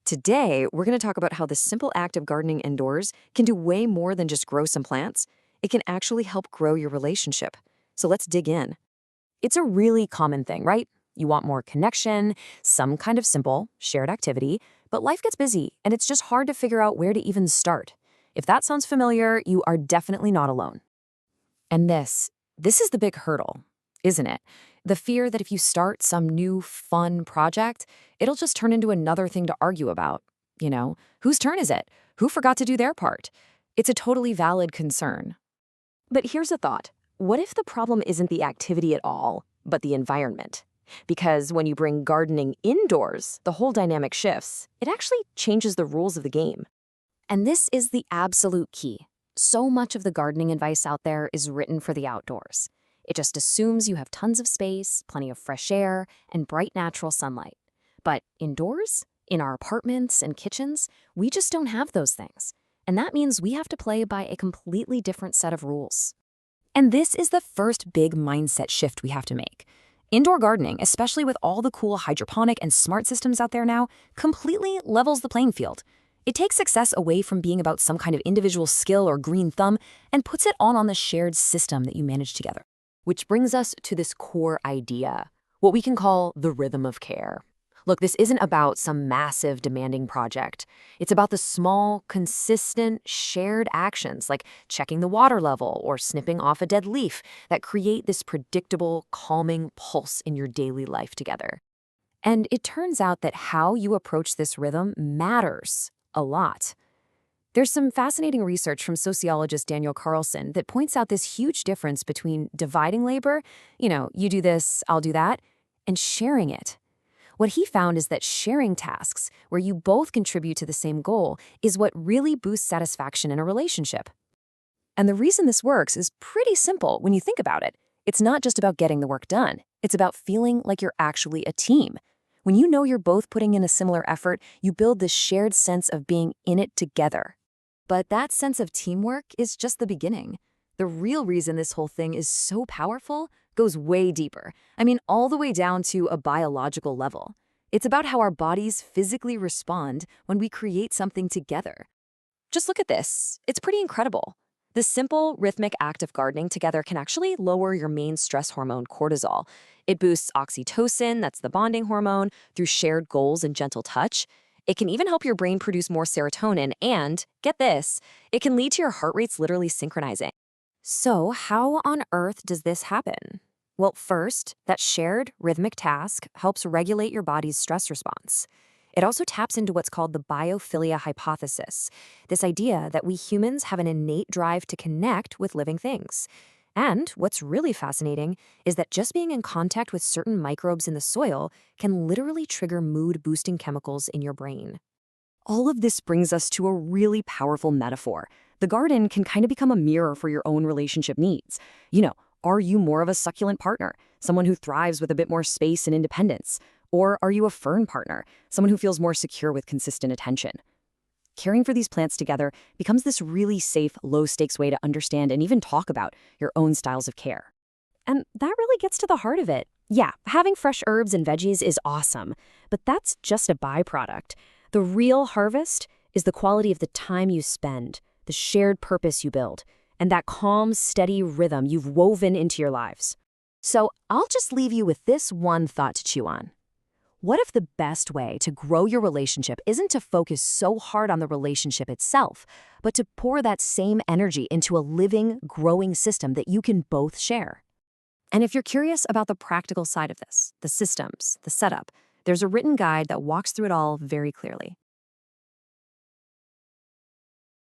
Today, we're going to talk about how the simple act of gardening indoors can do way more than just grow some plants. It can actually help grow your relationship. So let's dig in. It's a really common thing, right? You want more connection, some kind of simple, shared activity, but life gets busy and it's just hard to figure out where to even start. If that sounds familiar, you are definitely not alone. And this is the big hurdle, isn't it? The fear that if you start some new fun project, it'll just turn into another thing to argue about. Whose turn is it? Who forgot to do their part? It's a totally valid concern. But here's a thought. What if the problem isn't the activity at all, but the environment? Because when you bring gardening indoors, the whole dynamic shifts. It actually changes the rules of the game. And this is the absolute key. So much of the gardening advice out there is written for the outdoors. It just assumes you have tons of space, plenty of fresh air, and bright natural sunlight. But indoors, in our apartments and kitchens, we just don't have those things. And that means we have to play by a completely different set of rules. And this is the first big mindset shift we have to make. Indoor gardening, especially with all the cool hydroponic and smart systems out there now, completely levels the playing field. It takes success away from being about some kind of individual skill or green thumb and puts it on the shared system that you manage together. Which brings us to this core idea, what we can call the rhythm of care. Look, this isn't about some massive, demanding project. It's about the small, consistent, shared actions like checking the water level or snipping off a dead leaf that create this predictable, calming pulse in your daily life together. And it turns out that how you approach this rhythm matters a lot. There's some fascinating research from sociologist Daniel Carlson that points out this huge difference between dividing labor, you do this, I'll do that, and sharing it. What he found is that sharing tasks, where you both contribute to the same goal, is what really boosts satisfaction in a relationship. And the reason this works is pretty simple when you think about it. It's not just about getting the work done. It's about feeling like you're actually a team. When you know you're both putting in a similar effort, you build this shared sense of being in it together. But that sense of teamwork is just the beginning. The real reason this whole thing is so powerful goes way deeper. I mean, all the way down to a biological level. It's about how our bodies physically respond when we create something together. Just look at this. It's pretty incredible. The simple, rhythmic act of gardening together can actually lower your main stress hormone, cortisol. It boosts oxytocin, that's the bonding hormone, through shared goals and gentle touch. It can even help your brain produce more serotonin, and, get this, it can lead to your heart rates literally synchronizing. So how on earth does this happen? Well, first, that shared rhythmic task helps regulate your body's stress response. It also taps into what's called the biophilia hypothesis, this idea that we humans have an innate drive to connect with living things. And what's really fascinating is that just being in contact with certain microbes in the soil can literally trigger mood-boosting chemicals in your brain. All of this brings us to a really powerful metaphor. The garden can kind of become a mirror for your own relationship needs. Are you more of a succulent partner, someone who thrives with a bit more space and independence? Or are you a fern partner, someone who feels more secure with consistent attention? Caring for these plants together becomes this really safe, low-stakes way to understand and even talk about your own styles of care. And that really gets to the heart of it. Yeah, having fresh herbs and veggies is awesome, but that's just a byproduct. The real harvest is the quality of the time you spend, the shared purpose you build, and that calm, steady rhythm you've woven into your lives. So I'll just leave you with this one thought to chew on. What if the best way to grow your relationship isn't to focus so hard on the relationship itself, but to pour that same energy into a living, growing system that you can both share? And if you're curious about the practical side of this, the systems, the setup, there's a written guide that walks through it all very clearly.